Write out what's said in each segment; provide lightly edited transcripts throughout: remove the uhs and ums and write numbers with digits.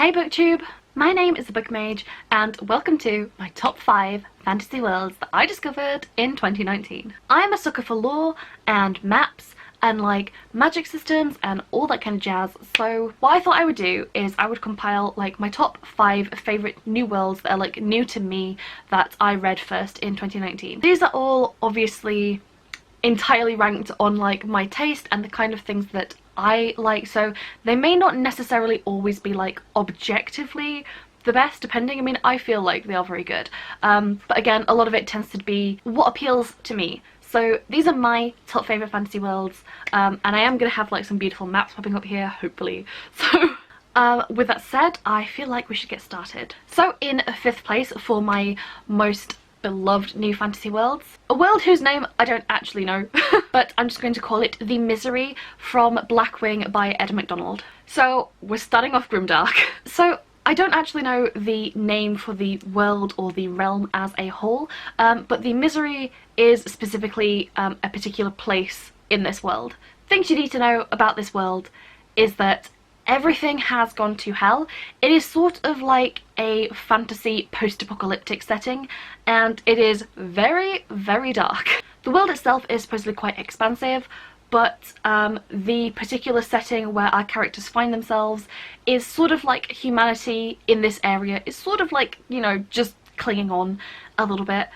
Hey booktube, my name is the Book Mage and welcome to my top 5 fantasy worlds that I discovered in 2019. I'm a sucker for lore and maps and like magic systems and all that kind of jazz, so what I thought I would do is I would compile like my top 5 favourite new worlds that are like new to me that I read first in 2019. These are all obviously entirely ranked on like my taste and the kind of things that I like, so they may not necessarily always be like objectively the best, depending. I mean, I feel like they are very good, but again, a lot of it tends to be what appeals to me. So these are my top favourite fantasy worlds, and I am going to have like some beautiful maps popping up here, hopefully. So with that said, I feel like we should get started. So in 5th place for my most beloved new fantasy worlds, a world whose name I don't actually know, but I'm just going to call it The Misery from Blackwing by Ed MacDonald. So we're starting off grimdark. So I don't actually know the name for the world or the realm as a whole, but The Misery is specifically a particular place in this world. Things you need to know about this world is that everything has gone to hell. It is sort of like a fantasy post-apocalyptic setting, and it is very, very dark. The world itself is supposedly quite expansive, but the particular setting where our characters find themselves is sort of like humanity in this area is sort of like, you know, just clinging on a little bit.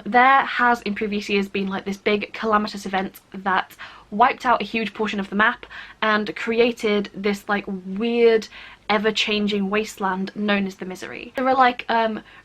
There has in previous years been like this big calamitous event that wiped out a huge portion of the map and created this like weird ever-changing wasteland known as the Misery. There are like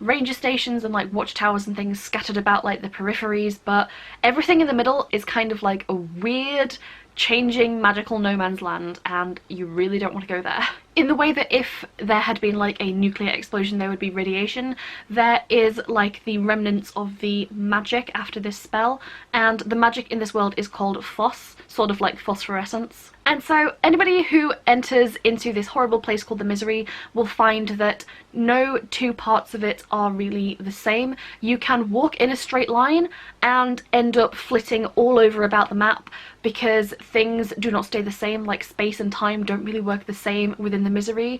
ranger stations and like watchtowers and things scattered about like the peripheries, but everything in the middle is kind of like a weird changing magical no man's land, and you really don't want to go there. In the way that if there had been like a nuclear explosion there would be radiation, there is like the remnants of the magic after this spell, and the magic in this world is called phos, sort of like phosphorescence. And so anybody who enters into this horrible place called the Misery will find that no two parts of it are really the same. You can walk in a straight line and end up flitting all over about the map because things do not stay the same, like space and time don't really work the same within the Misery.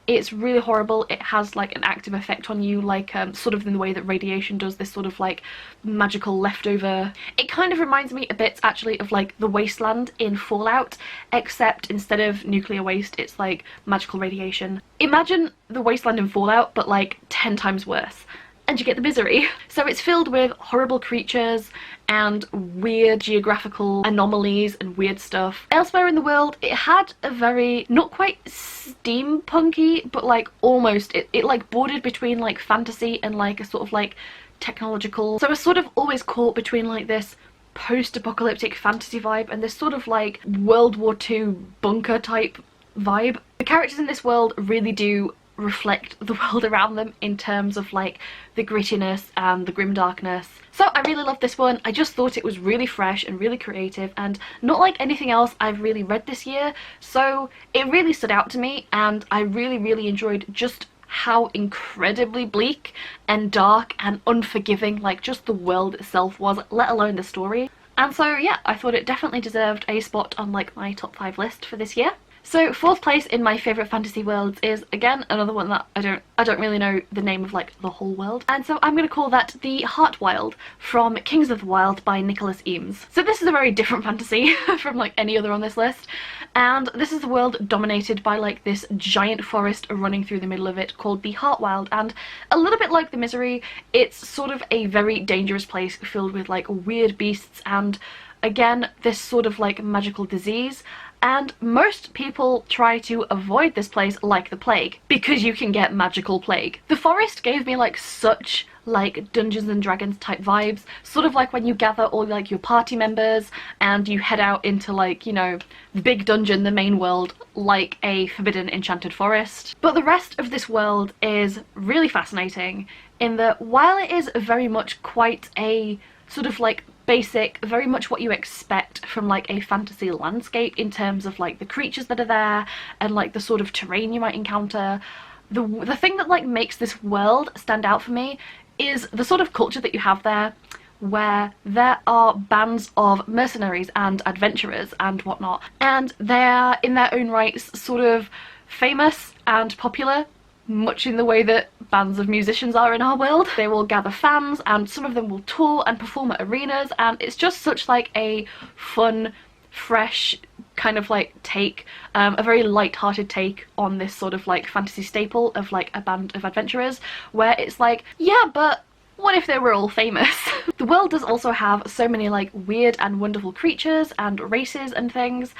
It's really horrible. It has like an active effect on you, like sort of in the way that radiation does, this sort of like magical leftover. It kind of reminds me a bit actually of like the wasteland in Fallout, except instead of nuclear waste it's like magical radiation. Imagine the wasteland in Fallout but like 10 times worse, and you get the Misery. So it's filled with horrible creatures and weird geographical anomalies and weird stuff. Elsewhere in the world it had a very, not quite steampunky, but like almost, it like bordered between like fantasy and like a sort of like technological. So I was sort of always caught between like this post-apocalyptic fantasy vibe and this sort of like World War II bunker type vibe. The characters in this world really do reflect the world around them in terms of like the grittiness and the grimdarkness. So I really love this one. I just thought it was really fresh and really creative and not like anything else I've really read this year, so it really stood out to me, and I really enjoyed just how incredibly bleak and dark and unforgiving like just the world itself was, let alone the story. And so yeah, I thought it definitely deserved a spot on like my top 5 list for this year. So 4th place in my favourite fantasy worlds is again another one that I don't really know the name of like the whole world, and so I'm going to call that The Heartwild from Kings of the Wild by Nicholas Eames. So this is a very different fantasy from like any other on this list, and this is a world dominated by like this giant forest running through the middle of it called the Heartwild, and a little bit like the Misery, it's sort of a very dangerous place filled with like weird beasts and again this sort of like magical disease. And most people try to avoid this place like the plague, because you can get magical plague. The forest gave me like such like Dungeons and Dragons type vibes, sort of like when you gather all like your party members and you head out into like, you know, the big dungeon, the main world, like a forbidden enchanted forest. But the rest of this world is really fascinating in that while it is very much quite a sort of like basic, very much what you expect from like a fantasy landscape in terms of like the creatures that are there and like the sort of terrain you might encounter, the thing that like makes this world stand out for me is the sort of culture that you have there, where there are bands of mercenaries and adventurers and whatnot, and they're in their own rights sort of famous and popular, much in the way that bands of musicians are in our world. They will gather fans and some of them will tour and perform at arenas, and it's just such like a fun, fresh kind of like take, a very light-hearted take on this sort of like fantasy staple of like a band of adventurers, where it's like, yeah, but what if they were all famous? The world does also have so many like weird and wonderful creatures and races and things,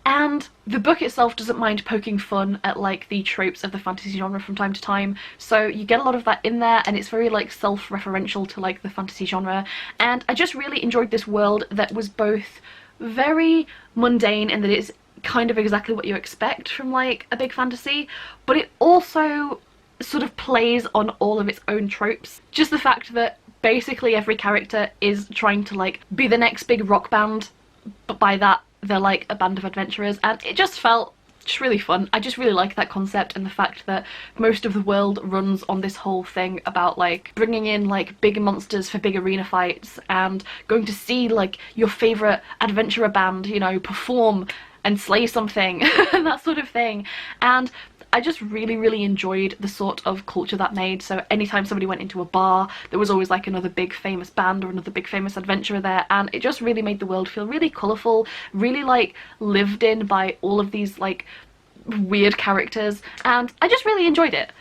and the book itself doesn't mind poking fun at like the tropes of the fantasy genre from time to time, so you get a lot of that in there, and it's very like self-referential to like the fantasy genre. And I just really enjoyed this world that was both very mundane in that it's kind of exactly what you expect from like a big fantasy, but it also sort of plays on all of its own tropes. Just the fact that basically every character is trying to like be the next big rock band, but by that they're like a band of adventurers, and it just felt just really fun. I just really like that concept, and the fact that most of the world runs on this whole thing about like bringing in like big monsters for big arena fights and going to see like your favourite adventurer band, you know, perform and slay something and that sort of thing. And I just really enjoyed the sort of culture that made. So anytime somebody went into a bar, there was always like another big famous band or another big famous adventurer there, and it just really made the world feel really colourful, really like lived in by all of these like weird characters, and I just really enjoyed it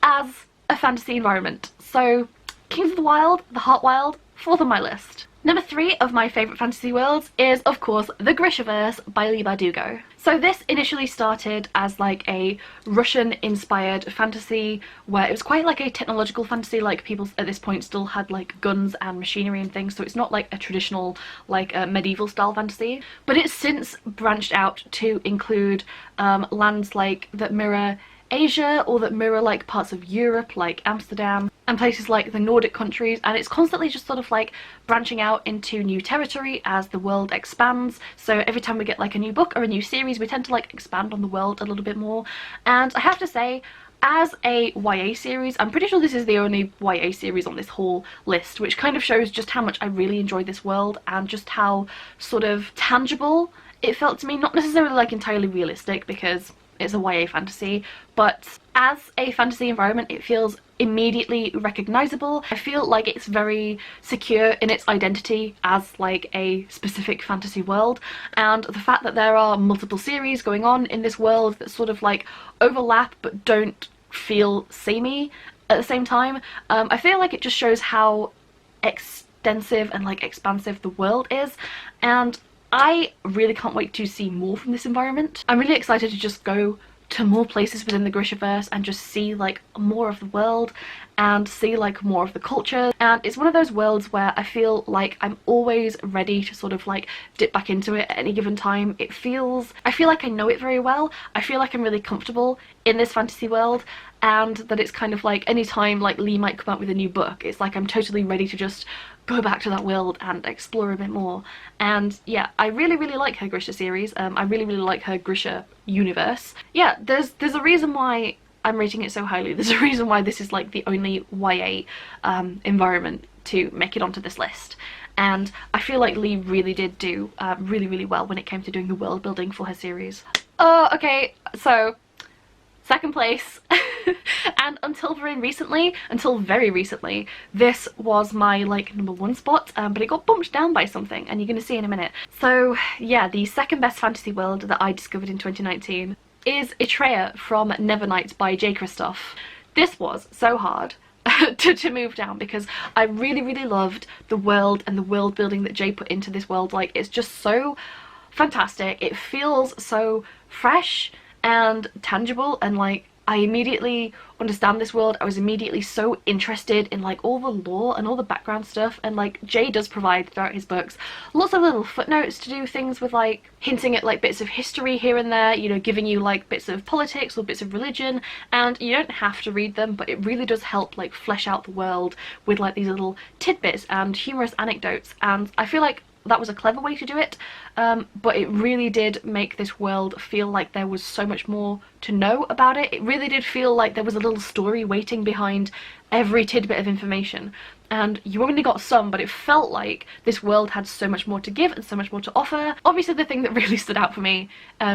as a fantasy environment. So Kings of the Wild, the Heartwild, fourth on my list. Number 3 of my favourite fantasy worlds is, of course, the Grishaverse by Leigh Bardugo. So this initially started as like a Russian-inspired fantasy, where it was quite like a technological fantasy, like people at this point still had like guns and machinery and things, so it's not like a traditional like medieval style fantasy. But it's since branched out to include lands like that mirror Asia, or that mirror like parts of Europe like Amsterdam, and places like the Nordic countries, and it's constantly just sort of like branching out into new territory as the world expands. So every time we get like a new book or a new series, we tend to like expand on the world a little bit more. And I have to say, as a YA series, I'm pretty sure this is the only YA series on this whole list, which kind of shows just how much I really enjoyed this world and just how sort of tangible it felt to me. Not necessarily like entirely realistic, because it's a YA fantasy, but as a fantasy environment it feels immediately recognizable. I feel like it's very secure in its identity as like a specific fantasy world, and the fact that there are multiple series going on in this world that sort of like overlap but don't feel samey at the same time, I feel like it just shows how extensive and like expansive the world is, and I really can't wait to see more from this environment. I'm really excited to just go to more places within the Grishaverse and just see like more of the world and see like more of the culture. And it's one of those worlds where I feel like I'm always ready to sort of like dip back into it at any given time. I feel like I know it very well. I feel like I'm really comfortable in this fantasy world, and that it's kind of like anytime like Leigh might come out with a new book, it's like I'm totally ready to just go back to that world and explore a bit more. And yeah, I really like her Grisha series. I really like her Grisha universe. Yeah, there's a reason why I'm rating it so highly. There's a reason why this is like the only YA environment to make it onto this list. And I feel like Leigh really did do really well when it came to doing the world building for her series. Okay, so second place. And until very recently, this was my like number 1 spot, but it got bumped down by something, and you're gonna see in a minute. So yeah, the second best fantasy world that I discovered in 2019 is Etreia from Nevernight by J. Kristoff. This was so hard to move down, because I really loved the world and the world building that Jay put into this world. Like, it's just so fantastic. It feels so fresh and tangible, and like I immediately understand this world. I was immediately so interested in like all the lore and all the background stuff, and like Jay does provide throughout his books lots of little footnotes to do things with, like hinting at like bits of history here and there, you know, giving you like bits of politics or bits of religion, and you don't have to read them, but it really does help like flesh out the world with like these little tidbits and humorous anecdotes. And I feel like that was a clever way to do it, but it really did make this world feel like there was so much more to know about it. It really did feel like there was a little story waiting behind every tidbit of information, and you only got some, but it felt like this world had so much more to give and so much more to offer. Obviously the thing that really stood out for me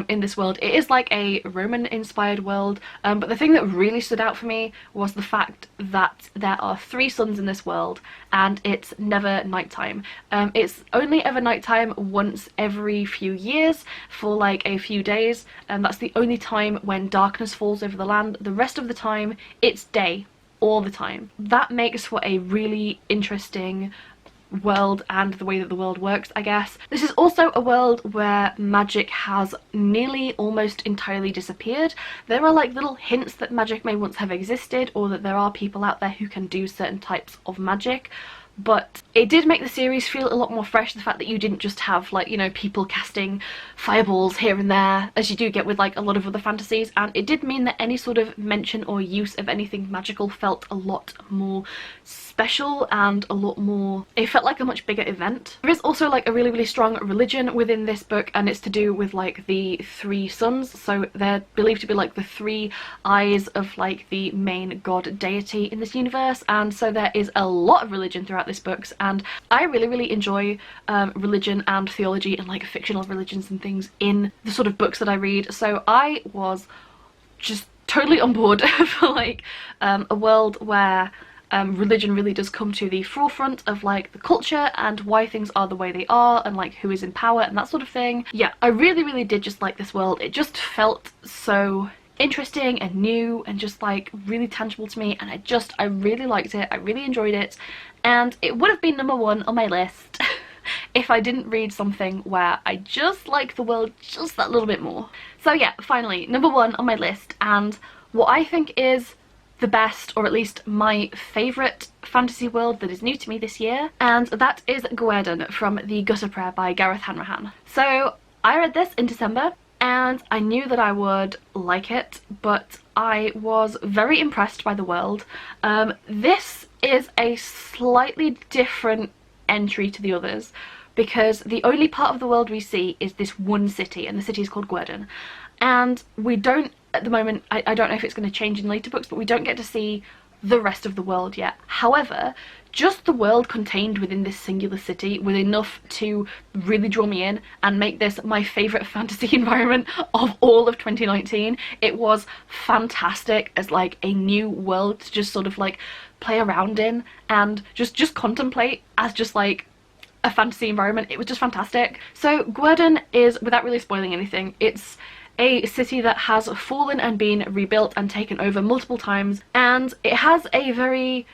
in this world, it is like a Roman inspired world, but the thing that really stood out for me was the fact that there are 3 suns in this world and it's never nighttime. It's only ever nighttime once every few years for like a few days, and that's the only time when darkness falls over the land. The rest of the time it's day all the time. That makes for a really interesting world and the way that the world works, I guess. This is also a world where magic has nearly almost entirely disappeared. There are like little hints that magic may once have existed, or that there are people out there who can do certain types of magic, but it did make the series feel a lot more fresh, the fact that you didn't just have like, you know, people casting fireballs here and there as you do get with like a lot of other fantasies, and it did mean that any sort of mention or use of anything magical felt a lot more special and a lot more, it felt like a much bigger event. There is also like a really strong religion within this book, and it's to do with like the 3 suns, so they're believed to be like the 3 eyes of like the main god deity in this universe, and so there is a lot of religion throughout this books, and I really enjoy religion and theology and like fictional religions and things in the sort of books that I read, so I was just totally on board for like a world where religion really does come to the forefront of like the culture and why things are the way they are and like who is in power and that sort of thing. Yeah, I really did just like this world. It just felt so interesting and new and just like really tangible to me, and I really liked it. I really enjoyed it, and it would have been #1 on my list if I didn't read something where I just like the world just that little bit more. So yeah, finally, #1 on my list, and what I think is the best, or at least my favourite fantasy world that is new to me this year, and that is Guerdon from the Gutter Prayer by Gareth Hanrahan. So I read this in December, and I knew that I would like it, but I was very impressed by the world. This is a slightly different entry to the others, because the only part of the world we see is this one city, and the city is called Guerdon, and we don't, at the moment, I don't know if it's going to change in later books, but we don't get to see the rest of the world yet. However, just the world contained within this singular city was enough to really draw me in and make this my favourite fantasy environment of all of 2019. It was fantastic as like a new world to just sort of like play around in and just contemplate as just like a fantasy environment. It was just fantastic. So Guerdon is, without really spoiling anything, it's a city that has fallen and been rebuilt and taken over multiple times, and it has a very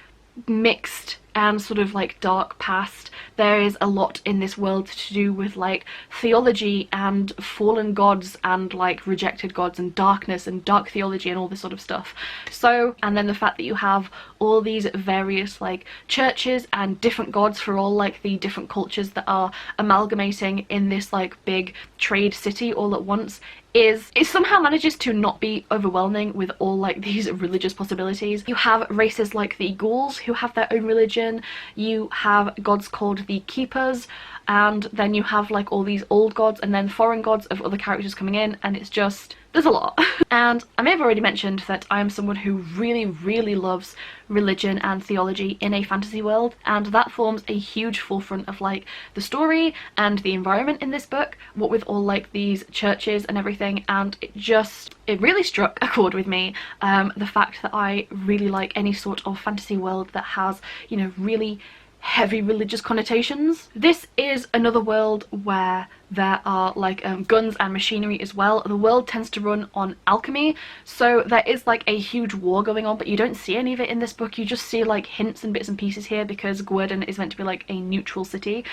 mixed and sort of like dark past. There is a lot in this world to do with like theology and fallen gods and like rejected gods and darkness and dark theology and all this sort of stuff. So, and then the fact that you have all these various like churches and different gods for all like the different cultures that are amalgamating in this like big trade city all at once is, it somehow manages to not be overwhelming with all like these religious possibilities. You have races like the ghouls who have their own religion, you have gods called the keepers, and then you have like all these old gods and then foreign gods of other characters coming in, and it's just, there's a lot. And I may have already mentioned that I am someone who really loves religion and theology in a fantasy world, and that forms a huge forefront of like the story and the environment in this book, what with all like these churches and everything, and it really struck a chord with me. The fact that I really like any sort of fantasy world that has, you know, really heavy religious connotations. This is another world where there are like guns and machinery as well. The world tends to run on alchemy, so there is like a huge war going on, but you don't see any of it in this book. You just see like hints and bits and pieces here because Guerdon is meant to be like a neutral city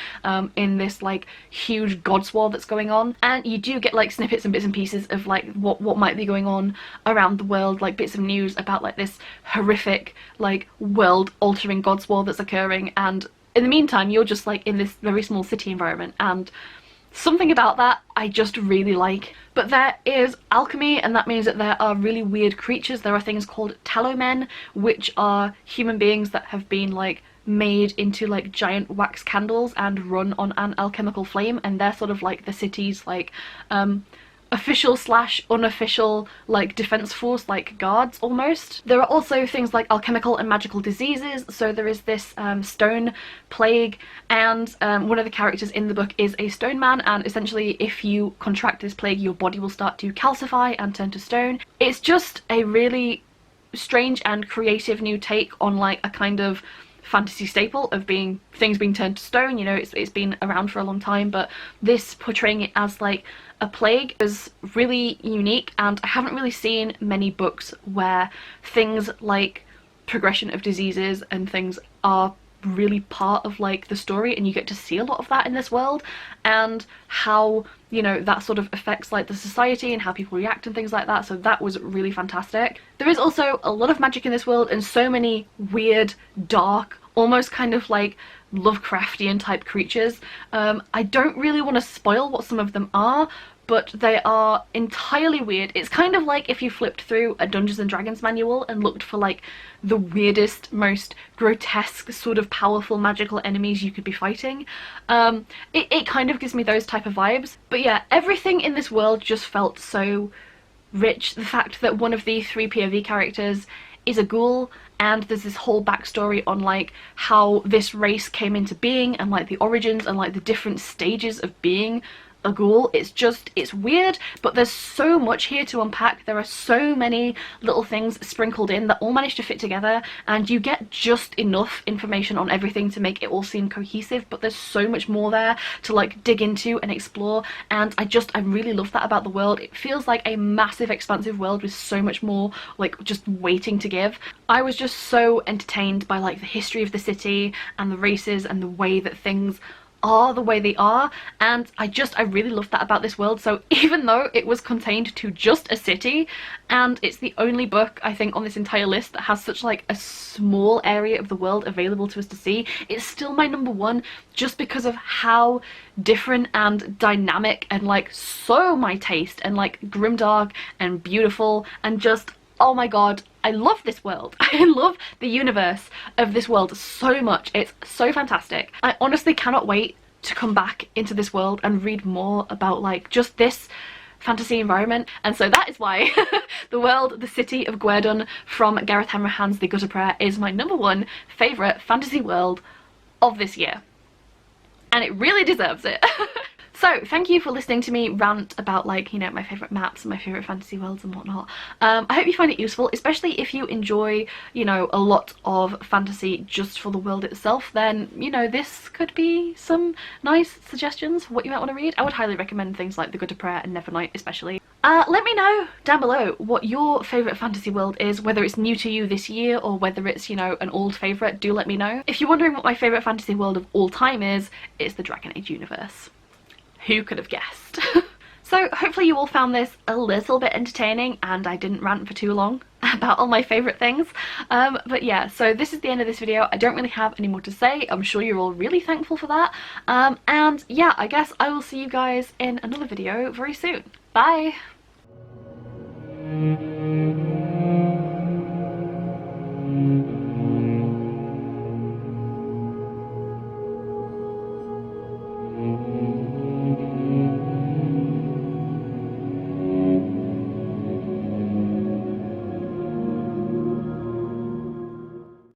in this like huge gods war that's going on, and you do get like snippets and bits and pieces of like what might be going on around the world, like bits of news about like this horrific like world altering gods war that's occurring, and in the meantime you're just like in this very small city environment, and something about that I just really like. But there is alchemy, and that means that there are really weird creatures. There are things called tallow men, which are human beings that have been like made into like giant wax candles and run on an alchemical flame, and they're sort of like the city's like official slash unofficial like defense force, like guards almost. There are also things like alchemical and magical diseases. So there is this stone plague, and one of the characters in the book is a stone man, and essentially if you contract this plague your body will start to calcify and turn to stone. It's just a really strange and creative new take on like a kind of fantasy staple of things being turned to stone. You know, it's been around for a long time, but this portraying it as like a plague is really unique, and I haven't really seen many books where things like progression of diseases and things are really part of like the story, and you get to see a lot of that in this world, and how, you know, that sort of affects like the society and how people react and things like that. So that was really fantastic. There is also a lot of magic in this world, and so many weird, dark, almost kind of like Lovecraftian type creatures. I don't really want to spoil what some of them are, but they are entirely weird. It's kind of like if you flipped through a Dungeons and Dragons manual and looked for like the weirdest, most grotesque, sort of powerful magical enemies you could be fighting. It kind of gives me those type of vibes. But yeah, everything in this world just felt so rich. The fact that one of the 3 POV characters is a ghoul, and there's this whole backstory on like how this race came into being, and like the origins and like the different stages of being a ghoul. It's weird, but there's so much here to unpack. There are so many little things sprinkled in that all manage to fit together, and you get just enough information on everything to make it all seem cohesive, but there's so much more there to like dig into and explore, and I really love that about the world. It feels like a massive expansive world with so much more like just waiting to give. I was just so entertained by like the history of the city and the races and the way that things are the way they are, and I really love that about this world. So even though it was contained to just a city, and it's the only book I think on this entire list that has such like a small area of the world available to us to see, it's still my number one, just because of how different and dynamic and like so my taste, and like grimdark and beautiful, and just, oh my god, I love this world. I love the universe of this world so much. It's so fantastic. I honestly cannot wait to come back into this world and read more about like just this fantasy environment. And so that is why the world, the city of Guerdon from Gareth Hanrahan's The Gutter Prayer is my number one favourite fantasy world of this year. And it really deserves it. So thank you for listening to me rant about like, you know, my favourite maps and my favourite fantasy worlds and whatnot. I hope you find it useful, especially if you enjoy, you know, a lot of fantasy just for the world itself. Then, you know, this could be some nice suggestions for what you might want to read. I would highly recommend things like The Gutter Prayer and Nevernight especially. Let me know down below what your favourite fantasy world is, whether it's new to you this year or whether it's, you know, an old favourite. Do let me know. If you're wondering what my favourite fantasy world of all time is, it's the Dragon Age universe. Who could have guessed? So hopefully you all found this a little bit entertaining and I didn't rant for too long about all my favourite things. But yeah, so this is the end of this video. I don't really have any more to say. I'm sure you're all really thankful for that. And yeah, I guess I will see you guys in another video very soon. Bye!